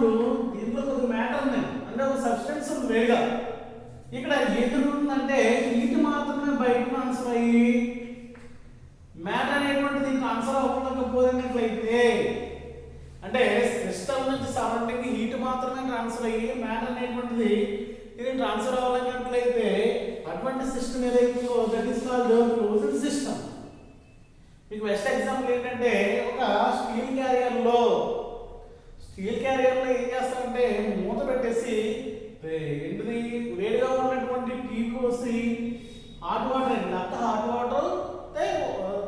Example దీంట్లో ఒక matter ఉంది అంటే ఒక సబ్స్టెన్స్ వేగా ఇక్కడ ఏది జరుగుతుందంటే హీట్ మాత్రమే బయట ట్రాన్స్ఫర్ అయ్యి మ్యాటర్ అనేటువంటిది ట్రాన్స్ఫర్ అవ్వకపోయినట్లయితే అంటే సిస్టమ్ నుంచి సరౌండింగ్ హీట్ మాత్రమే ట్రాన్స్ఫర్ అయ్యి మ్యాటర్ అనేటువంటిది ఇది ట్రాన్స్ఫర్ అవ్వాలన్నట్లయితే అటువంటి సిస్టమ్ ఏదైతుందో that is called closed system. మీకు బెస్ట్ ఎగ్జాంపుల్ ఏంటంటే ఒక స్టీల్ క్యారియర్లో ఏం చేస్తారంటే మూత పెట్టేసి ఏంటిది వేడిగా ఉన్నటువంటి టీ పోసి హాట్ వాటర్ అండి అంత హాట్ వాటర్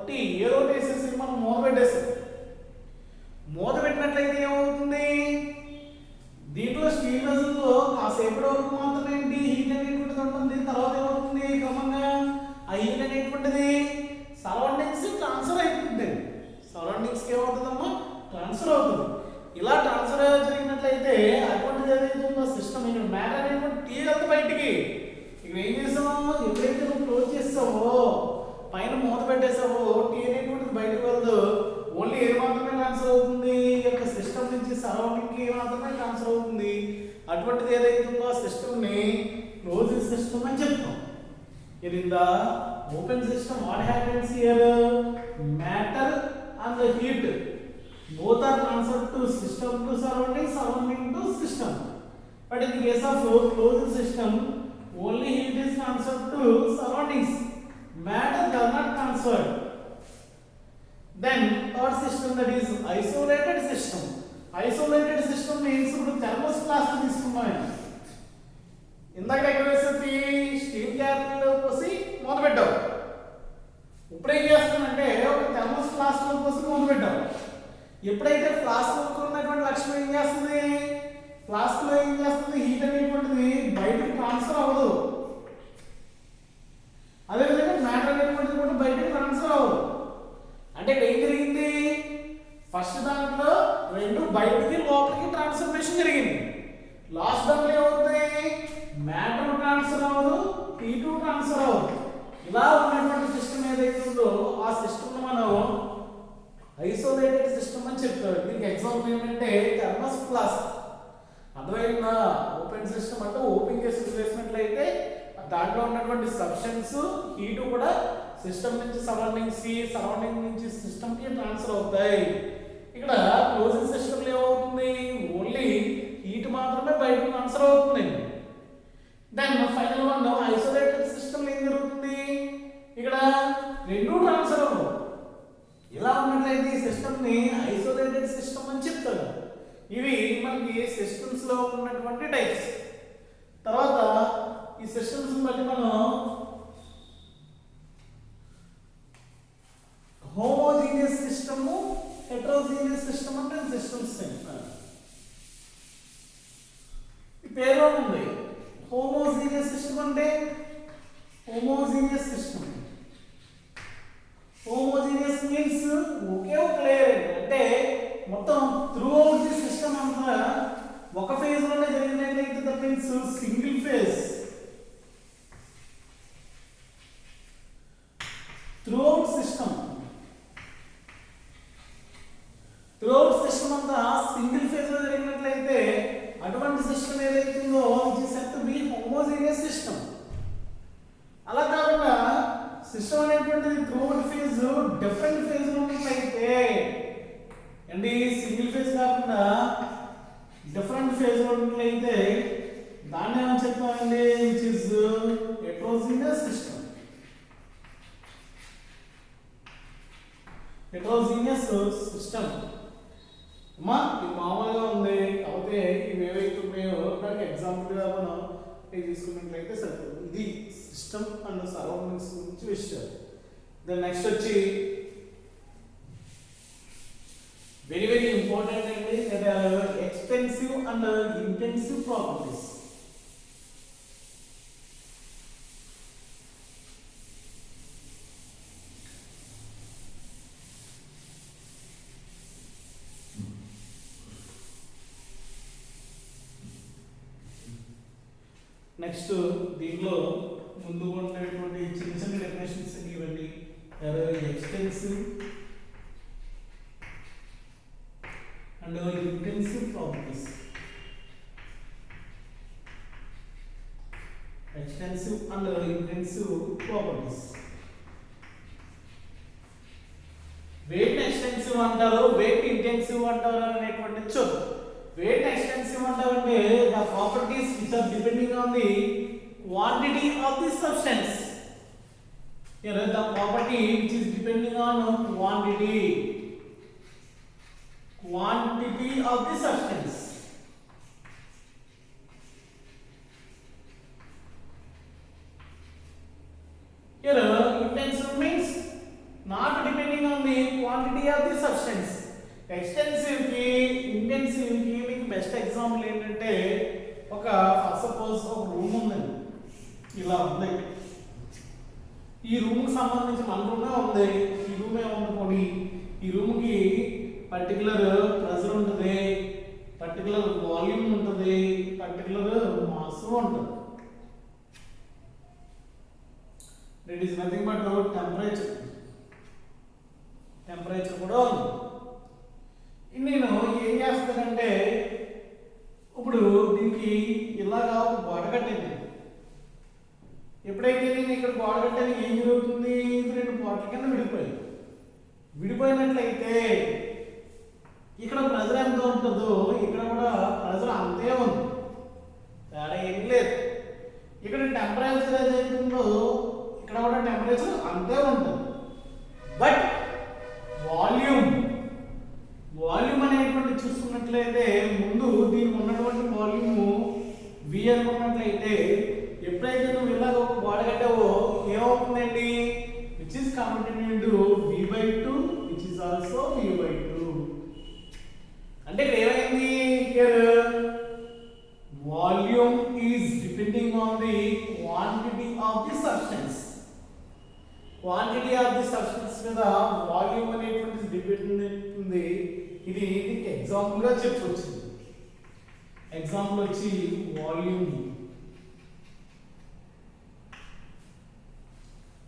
టీ ఏదో వేసేసి మనం మూత పెట్టేస్తాం. మూత పెట్టినట్లయితే ఏమవుతుంది దీంట్లో స్టీల్ వెజల్లో కాసేపటి వరకు మాత్రమే ఏంటి హీట్ అనేటువంటిది ఉంటుంది. తర్వాత ఏమవుతుంది క్రమంగా ఆ హీట్ అనేటువంటిది సరౌండింగ్స్ ట్రాన్స్ఫర్ అయిపోతుంది. సరౌండింగ్స్కి ఏమవుతుందమ్మా ట్రాన్స్ఫర్ అవుతుంది. ఇలా ట్రాన్స్ఫర్ జరిగినట్లయితే అటువంటిది ఏదైతుందో సిస్టమ్ ఇక్కడ మ్యాటర్ అనేటువంటి టీ అంతా బయటికి ఇక్కడ ఏం చేసాము ఎప్పుడైతే నువ్వు క్లోజ్ చేస్తావో పైన మూత పెట్టేసావో టీ అనేటువంటిది బయటకు వెళ్దు ఓన్లీ ఏది మాత్రమే ట్రాన్స్ఫర్ అవుతుంది ఈ యొక్క సిస్టమ్ నుంచి సరౌండింగ్కి మాత్రమే ట్రాన్స్ఫర్ అవుతుంది. అటువంటిది ఏదైతుందో ఆ సిస్టమ్ని క్లోజ్ సిస్టమ్ అని చెప్తాం. ఇది in the open system what happens here matter and the heat both are transferred to system to surrounding to system. But in the case of closed system only heat is transferred to surroundings, matter does not transfer. Then third system, that is isolated system. Isolated system means ఇప్పుడు thermostat తీసుకున్నాం. ఇందాక ఎక్కడ వేసేసి steel క్యారియర్లో పోసి మూత పెట్టావు. ఇప్పుడు ఏం చేస్తానంటే ఒక థర్మోస్టాట్లో పోసి మూత పెట్టావు. ఎప్పుడైతే ఫ్లాస్క్ ఉన్నటువంటి లక్షణం ఏం చేస్తుంది ఫ్లాస్క్ లో ఏం చేస్తుంది హీట్ అనేటువంటిది బయటకు ట్రాన్స్ఫర్ అవ్వదు. అదేవిధంగా మ్యాటర్ అనేటువంటిది కూడా బయటకు ట్రాన్స్ఫర్ అవ్వదు. అంటే ఇక్కడ ఏం జరిగింది ఫస్ట్ దాంట్లో రెండు బయటికి లోపలికి ట్రాన్స్ఫర్మేషన్ జరిగింది. లాస్ట్ దాంట్లో ఏమవుతుంది మ్యాటర్ ట్రాన్స్ఫర్ అవ్వదు హీట్ ట్రాన్స్ఫర్ అవ్వదు. ఇలా ఉన్నటువంటి సిస్టమ్ ఏదైతే ఉందో ఆ సిస్టమ్ మనం ఐసోలేటెడ్ సిస్టమ్ అని చెప్తారు. దీనికి ఎగ్జాంపుల్ ఏంటంటే థర్మస్ ఫ్లాస్క్. అర్థమైందా ఓపెన్ సిస్టమ్ అంటే ఓపెన్ చేసి వేసినట్లయితే దాంట్లో ఉన్నటువంటి సబ్స్టెన్స్ హీట్ కూడా సిస్టమ్ నుంచి సరౌండింగ్ నుంచి సిస్టమ్ కి ట్రాన్స్ఫర్ అవుతాయి. ఇక్కడ క్లోజ్డ్ సిస్టమ్ లో ఏమవుతుంది ఓన్లీ హీట్ మాత్రమే బయటకు ట్రాన్స్ఫర్ అవుతుంది. Then final one isolated system ఏం జరుగుతుంది ఇక్కడ రెండు ట్రాన్స్ఫర్ అవ్వవు. ఇలా ఉన్నట్లయితే ఈ సిస్టమ్ ని ఐసోలేటెడ్ సిస్టమ్ అని చెప్తారు. ఇవి మనకి సిస్టమ్స్ లో ఉన్నటువంటి టైప్స్. తర్వాత ఈ సిస్టమ్స్ బట్టి మనం హోమోజీనియస్ సిస్టమ్ హెటరోజీనియస్ సిస్టమ్ అంటే సిస్టమ్స్ ఈ పేరులో ఉంది. హోమోజీనియస్ సిస్టమ్ అంటే హోమోజీనియస్ సిస్టమ్. హోమోజీనియస్ మీన్స్ ఒకే ఒక లేయర్ అంటే మొత్తం త్రూ అవుట్ ది సిస్టమ్ అంతా ఒక ఫేజ్ లోనే జరిగినట్లయితే that means single phase. Throughout system అంతా సింగిల్ ఫేజ్ లో జరిగినట్లయితే అటువంటి సిస్టమ్ ఏదైతే ఉందో it is said to be homogeneous system. అలా కాకుండా సిస్టమ్ అనేటువంటిది త్రూఅవుట్ ఫేజ్ డిఫరెంట్ ఫేజ్ లో ఉన్నట్లయితే అండ్ సింగిల్ ఫేజ్ కాకుండా డిఫరెంట్ ఫేజ్ లో ఉన్నట్లయితే దాన్ని ఏమని చెప్తామండి which is heterogeneous system. Heterogeneous system అమ్మా ఇది మామూలుగా ఉంది. కాకపోతే ఇవి ఏవైతే ఉన్నాయో దానికి ఎగ్జాంపుల్గా మనం తీసుకున్నట్లయితే సరిపోతుంది. ఇది సిస్టమ్ అండ్ సరౌండింగ్స్ గురించి విషయం. దెన్ నెక్స్ట్ వచ్చి వెరీ వెరీ ఇంపార్టెంట్ అండి that are extensive and intensive properties. Next దీంట్లో ముందు ఉన్నటువంటి చిన్న చిన్న డెఫినేషన్స్ ఇవ్వండి. Extensive and intensive properties. extensive and intensive properties. Weight extensive అంటారు, వెయిట్ ఇంటెన్సివ్ అంటారు అనేటువంటి చూద్దాం. వెయిట్ ఎక్స్టెన్సివ్ అంటారంటే the properties which are depending on the quantity of the substance. Here the property which is depending on quantity of the substance. Here intensive means not depending on the quantity of the substance. Extensive ki intensive ki మీకు best example ఏంటంటే ఒక for suppose ఒక room ఉందండి, ఇలా ఉంది. ఈ room కి సంబంధించి మన రూమే ఉంది, ఈ రూమ్ ఏమనుకోండి, ఈ రూమ్ కి పర్టికులర్ ప్రెషర్ ఉంటుంది, పర్టికులర్ వాల్యూమ్ ఉంటుంది, పర్టికులర్ మాస్ ఉంటుంది. It is nothing but temperature. Temperature కూడా ఉంది. నేను ఏం చేస్తానంటే ఇప్పుడు దీనికి ఇలాగా ఒక గోడ కట్టింది. ఎప్పుడైతే నేను ఇక్కడ గోడ కట్టాను ఏం జరుగుతుంది, ఇది రెండు గోడల కింద విడిపోయింది. విడిపోయినట్లయితే ఇక్కడ ప్రెజర్ ఎంత ఉంటుందో ఇక్కడ కూడా ప్రెజర్ అంతే ఉంది, తేడా ఏమీ లేదు. ఇక్కడ టెంపరేచర్ ఏదైతే ఉందో ఇక్కడ కూడా టెంపరేచర్ అంతే ఉంటుంది. బట్ వాల్యూమ్ అనేటువంటి చూసుకున్నట్లయితే ముందు దీనికి ఉన్నటువంటి వాల్యూమ్ V అనుకున్నట్లయితే ఎప్పుడైతే నువ్వు ఇలాగ ఒక గోడ కట్టావో ఏమవుతుందండి, which is converted into V/2 which is also V/2. అంటే ఇక్కడ ఏమైంది, here volume is depending on the quantity of the substance. Quantity of the substance మీద వాల్యూమ్ అనేటువంటిది డిపెండ్ అవుతుంది. ఇది దీనికి ఎగ్జాంపుల్ గా చెప్పొచ్చు. ఎగ్జాంపుల్ వచ్చి వాల్యూమ్,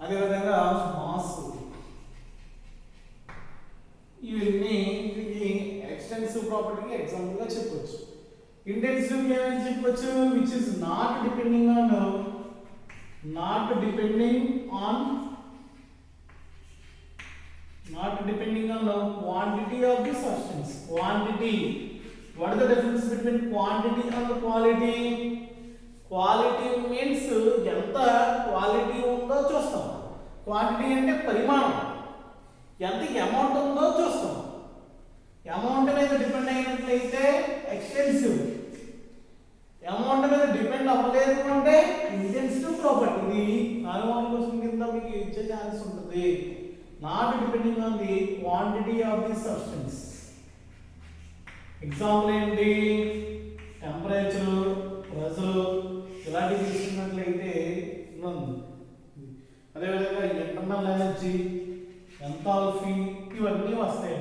అదేవిధంగా మాస్. ఇవన్నీ ఎక్స్టెన్సివ్ ప్రాపర్టీకి ఎగ్జాంపుల్ గా చెప్పొచ్చు. ఇంటెన్సివ్ ఏమని చెప్పొచ్చు, which is not depending on the quantity of the substance. Quantity. What is the difference between quantity and the quality? Quality means ఎంత క్వాలిటీ ఉందో చూస్తాం. క్వాంటిటీ అంటే పరిమాణం, ఎంత అమౌంట్ ఉందో చూస్తాం. అమౌంట్ మీద డిపెండ్ అయినట్లయితే ఎక్స్టెన్సివ్, అమౌంట్ మీద డిపెండ్ అవ్వలేదు అంటే ఇంటెన్సివ్ ప్రాపర్టీ. ఇది 400 క్వశ్చన్ కింద మీకు ఇచ్చే ఛాన్స్ ఉంటుంది. Not depending on the quantity of the substance. Example ఏంటి, టెంపరేచర్, ప్రెషర్ ఇలాంటివి తీసుకున్నట్లయితే ఉంది. అదేవిధంగా ఇంటర్నల్ ఎనర్జీ, ఎంథాల్పీ ఇవన్నీ వస్తాయి.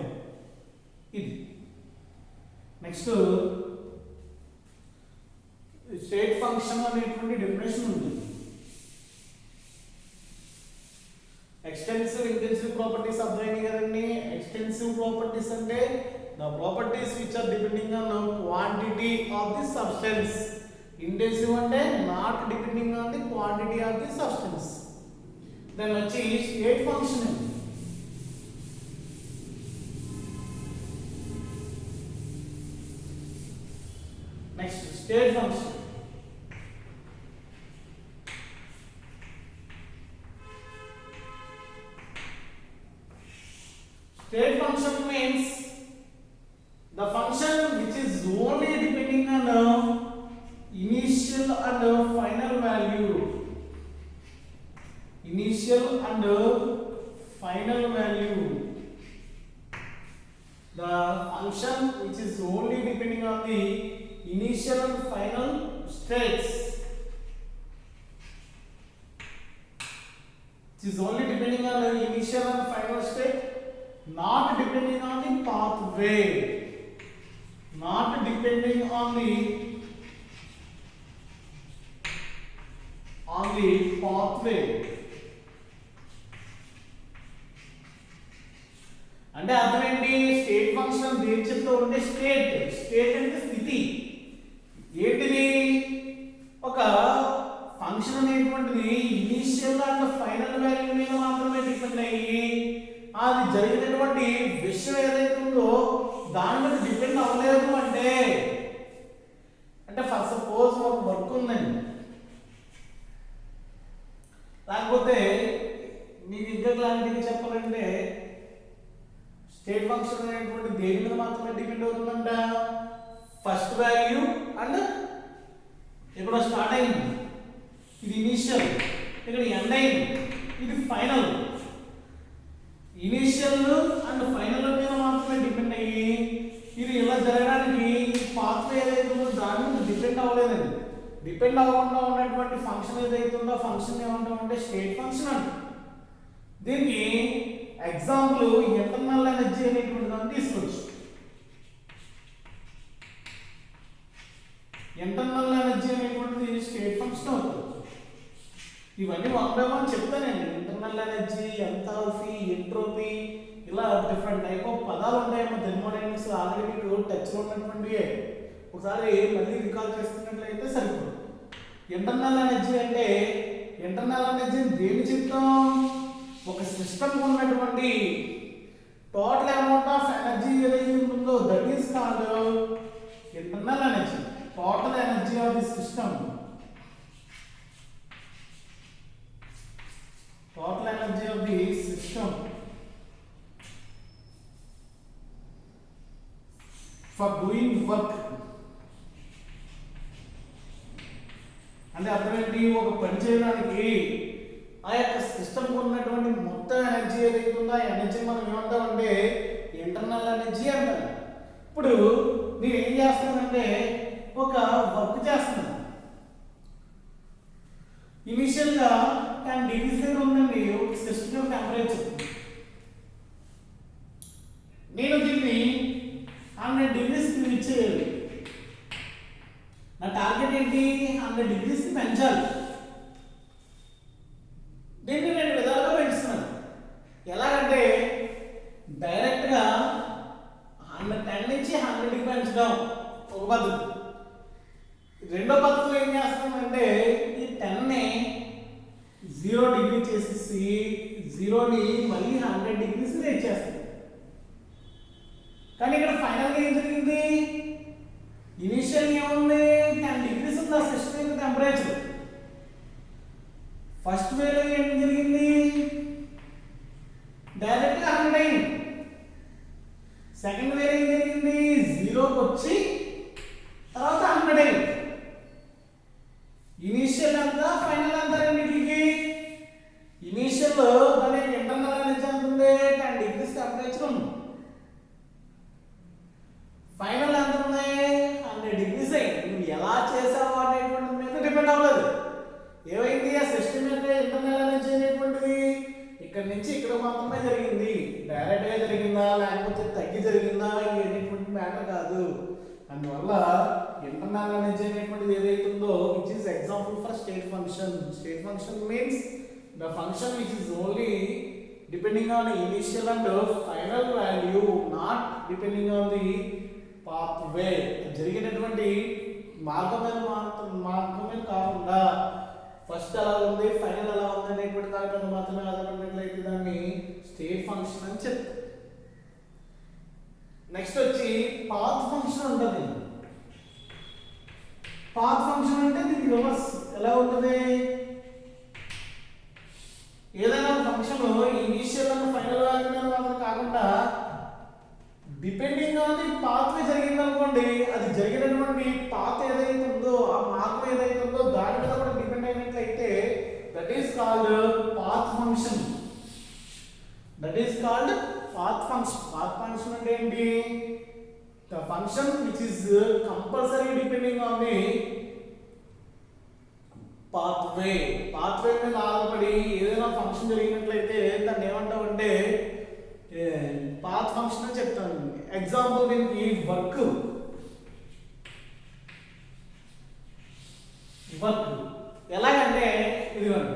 ఇది నెక్స్ట్ స్టేట్ ఫంక్షన్ అనేటువంటి డెఫినేషన్ ఉంది. ఎక్స్టెన్సివ్ ఇంటెన్సివ్ ప్రాపర్టీస్ అర్థమైంది కదండి. ఎక్స్టెన్సివ్ ప్రాపర్టీస్ అంటే the properties which are depending on quantity of the substance. Intensive అంటే not depending on the quantity of the substance. Then వచ్చి state function. Next state function. State function means the function which is only depending on initial and final value. Initial and final value. The function which is only depending on the initial and final states. It is only depending on the initial and final state. Not depending on the pathway. Not depending on the pathway. అంటే అర్థం ఏంటి, state function దేని చెప్తూ ఉంటే state అంటే స్థితి. ఏంటిది, ఒక ఫంక్షన్ అనేది అనేటువంటిది ఇనీషియల్ అండ్ ఫైనల్ వాల్యూ మీద మాత్రమే డిపెండ్ అయ్యి అది జరిగినటువంటి విషయం ఏదైతే ఉందో దాని మీద డిపెండ్ అవ్వలేదు అంటే ఫర్ సపోజ్ ఒక వర్క్ ఉందండి, లేకపోతే మీకు ఇంకా క్లారిటీగా చెప్పాలంటే స్టేట్ ఫంక్షన్ అనేటువంటి దేని మీద మాత్రమే డిపెండ్ అవుతుందంట, ఫస్ట్ వాల్యూ అండ్ ఇక్కడ స్టార్ట్ అయింది ఇది ఇనీషియల్, ఇక్కడ ఎండ్ అయింది ఇది ఫైనల్. ఇనీషియల్ అండ్ ఫైనల్ మీద మాత్రమే డిపెండ్ అయ్యి ఇది ఇలా జరగడానికి పాత్ర ఏదైతే ఉందో దాని మీద డిపెండ్ అవ్వలేదండి. డిపెండ్ అవ్వకుండా ఉన్నటువంటి ఫంక్షన్ ఏదైతే ఉందో ఫంక్షన్ ఏమంటామంటే స్టేట్ ఫంక్షన్ అంట. దీనికి ఎగ్జాంపుల్ ఇంటర్నల్ ఎనర్జీ అనేటువంటి దాన్ని తీసుకోవచ్చు. ఇంటర్నల్ ఎనర్జీ అనేటువంటిది స్టేట్ ఫంక్షన్ అవుతుంది. ఇవన్నీ వన్ బై వన్ చెప్తానండి. ఇంటర్నల్ ఎనర్జీ, ఎంథాల్పీ, ఎంట్రోపీ, ఇలా డిఫరెంట్ టైప్ ఆఫ్ పదాలు ఉంటాయేమో థెర్మోడైనమిక్స్ ఆల్రెడీ మీకు టచ్లో ఉన్నటువంటివి. ఒకసారి మళ్ళీ రికాల్ చేస్తున్నట్లయితే సరిపోదు. ఇంటర్నల్ ఎనర్జీ అంటే ఇంటర్నల్ ఎనర్జీ దేని చెప్తాం, ఒక సిస్టమ్ ఉన్నటువంటి టోటల్ అమౌంట్ ఆఫ్ ఎనర్జీ ఏదైతే ఉంటుందో that is called internal energy. Total energy of the system, total energy of the system for doing work. అంటే అర్థం ఏంటి, ఒక పని చేయడానికి ఆ యొక్క సిస్టమ్ ఉన్నటువంటి మొత్తం ఎనర్జీ ఏదైతే ఉందో ఆ ఎనర్జీ మనం ఏమంటామంటే ఇంటర్నల్ ఎనర్జీ అంటారు. ఇప్పుడు నేను ఏం చేస్తానంటే ఒక వర్క్ చేస్తున్నాను. ఇనిషియల్ గా 10 degrees దగ్గర ఉందండి ఒక సిస్టమ్ యొక్క టెంపరేచర్. నేను దీన్ని 100 degrees ఇచ్చేయాలి. నా టార్గెట్ ఏంటి, 100 degrees పెంచాలి. దీన్ని నేను విధాలుగా పెంచుతున్నాను. ఎలాగంటే డైరెక్ట్ గా 110 నుంచి 100కి పెంచడం ఒక పద్ధతి. రెండో పద్ధతిలో ఏం చేస్తామంటే ఈ 10ని 0 డిగ్రీ చేసేసి 0ని మళ్ళీ 100 degrees రేట్ చేస్తాం. కానీ ఇక్కడ ఫైనల్గా ఏం జరిగింది, ఇనిషియల్ ఏముంది 10 degrees ఉంది ఆ సిస్టమ్ యొక్క టెంపరేచర్. ఫస్ట్ వేలో ఏం జరిగింది, డైరెక్ట్గా 100 అయింది. సెకండ్ వేలో ఏం జరిగింది, 0కి వచ్చి తర్వాత 100 అయింది. ఇనిషియల్ అంతా ఫైనల్ అంతా రెండింటికి. ఇనిషియల్ దానికి ఇంటర్నల్ ఎనర్జీ ఎంత ఉంది, 10 degrees టెంపరేచర్ ఉంది. ఫైనల్ ఎంత ఉంది, 100 degrees అయింది. నువ్వు ఎలా చేసావు అనేటువంటి మీద డిపెండ్ అవ్వలేదు. ఏమైంది, ఆ సిస్టమ్ యొక్క ఇంటర్నల్ ఎనర్జీ అనేటువంటిది ఇక్కడ నుంచి ఇక్కడ మాత్రమే జరిగింది. డైరెక్ట్గా జరిగిందా లేకపోతే తగ్గి జరిగిందా అనేటువంటి మ్యాటర్ కాదు. అందువల్ల ఇంటర్నల్ ఎనర్జీ అనేటువంటిది ఏదైతే ఉందో which is example for state function. State function means the function which is only depending on initial and final value, not depending on the pathway. జరిగినటువంటి మార్గం మీద కాకుండా ఫస్ట్ ఎలా ఉంది ఫైనల్ ఎలా ఉంది అనేటువంటి దాని మీద మాత్రమే ఆధారపడినట్లయితే దాన్ని స్టేట్ ఫంక్షన్ అని చెప్తారు. నెక్స్ట్ వచ్చి పాత్ ఫంక్షన్ ఉంటుంది. పాత్ ఫంక్షన్ అంటే దీనికి రివర్స్ ఎలా ఉంటుంది, ఏదైనా function initial and final value మీద మాత్రం కాకుండా డిపెండింగ్ ఆన్ ది పాత్ జరిగింది అనుకోండి, అది జరిగినటువంటి పాత్ ఏదైతే ఉందో ఆ మార్గం ఏదైతే ఉందో దాని మీద కూడా డిపెండ్ అయినట్లయితే that is called path function. That is called path function. Path function అంటే ఏంటి, the function which is compulsory depending on the pathway. Pathway మీద ఆధారపడి ఏదైనా ఫంక్షన్ జరిగినట్లయితే దాన్ని ఏమంటామంటే పాత్ ఫంక్షన్ అని చెప్తాను. ఎగ్జాంపుల్ దీనికి వర్క్ ఎలాగంటే ఇదిగోండి,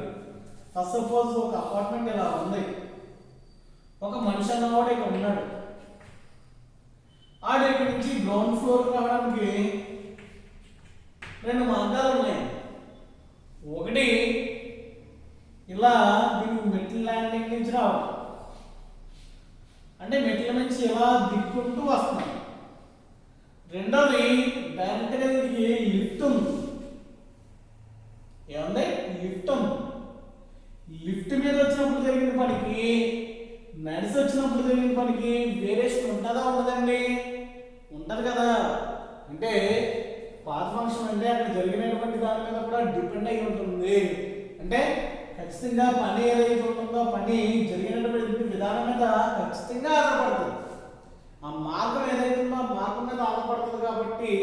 ఫస్ట్ సపోజ్ ఒక అపార్ట్మెంట్ ఇలా ఉంది. ఒక మనిషి అన్నవాడు ఇక్కడ ఉన్నాడు. ఆడు ఇక్కడ నుంచి గ్రౌండ్ ఫ్లోర్ రావడానికి 2 మార్గాలు ఉన్నాయి. ఒకటి నుంచి ఇలా దిక్కుంటూ వస్తున్నాం. రెండోది డైరెక్ట్ గా దీనికి లిఫ్ట్ ఉంది. ఏముంది? లిఫ్ట్ ఉంది. లిఫ్ట్ మీద వచ్చినప్పుడు జరిగిన పనికి నడిచి వచ్చినప్పుడు జరిగిన పనికి వేరియేషన్ ఉంటుందా ఉండదండి? ఉంటది కదా. అంటే పాత్ ఫంక్షన్ అంటే అక్కడ జరిగినటువంటి దాని మీద కూడా డిపెండ్ అయి ఉంటుంది. అంటే ఖచ్చితంగా పని ఏదైతే ఉంటుందో పని జరిగినటువంటి విధానం మీద ఖచ్చితంగా ఆధారపడుతుంది. ఆ మార్గం ఏదైతే ఉందో ఆ మార్గం మీద ఆధారపడుతుంది కాబట్టి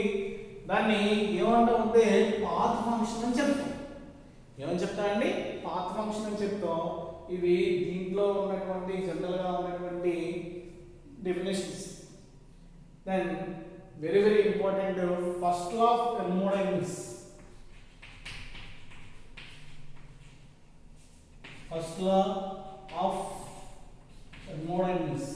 దాన్ని ఏమంటే పాత్ ఫంక్షన్ అని చెప్తాం. ఏమని చెప్తామండి? పాత్ ఫంక్షన్ అని చెప్తాం. ఇవి దీంట్లో ఉన్నటువంటి జనరల్గా ఉన్నటువంటి definitions. Then very very important first law of thermodynamics. First law of thermodynamics.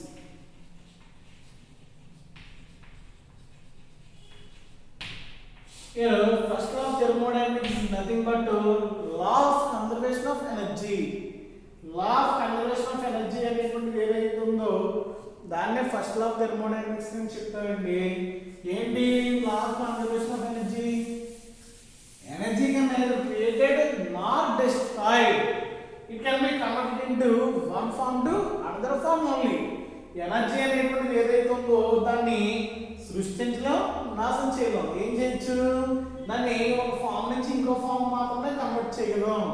Here, first law of thermodynamics is nothing but law of conservation of energy. Law of conservation of energy అనేటువంటిది ఏదైతే ఉందో దాన్నే first law of thermodynamics అని చెప్తారండి. ఏంటి law of conservation of energy? Energy can neither created nor destroyed. It can be converted into one form to another form only. Energy అనేటువంటిది ఏదైతే ఉందో దాన్ని సృష్టించడం, నాశనం చేయడం. ఏం చేయొచ్చు? దాన్ని ఒక ఫామ్ నుంచి ఇంకో ఫామ్ మాత్రమే కన్వర్ట్ చేయగలం.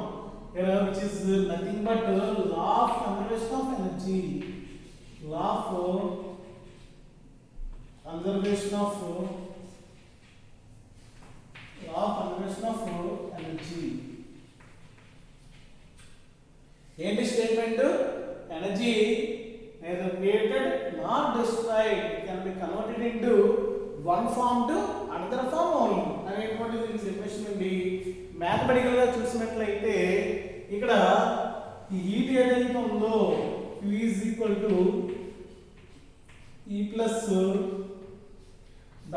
which is nothing but law of conservation of energy. Law of conservation of energy. ఏంటి statement? Energy neither created nor destroyed. It can be converted into one form to another form only అనేటువంటి definition ఉంది. Mathematical గా చూసినట్లయితే ఇక్కడ ఈ heat ఏదైతే ఉందో Q is equal to E plus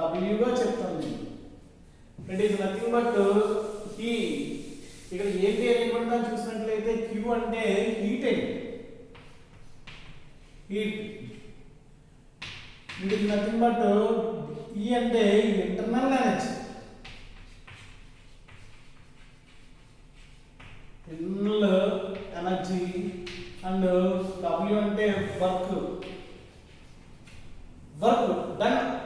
W గా చెప్తాను. It is nothing but heat. ఇక్కడ ఏంటి అనేటువంటి దాన్ని చూసినట్లయితే Q అంటే హీట్ అండి. Heat. It is nothing but E అంటే internal energy. Internal energy and W అంటే వర్క్ డన్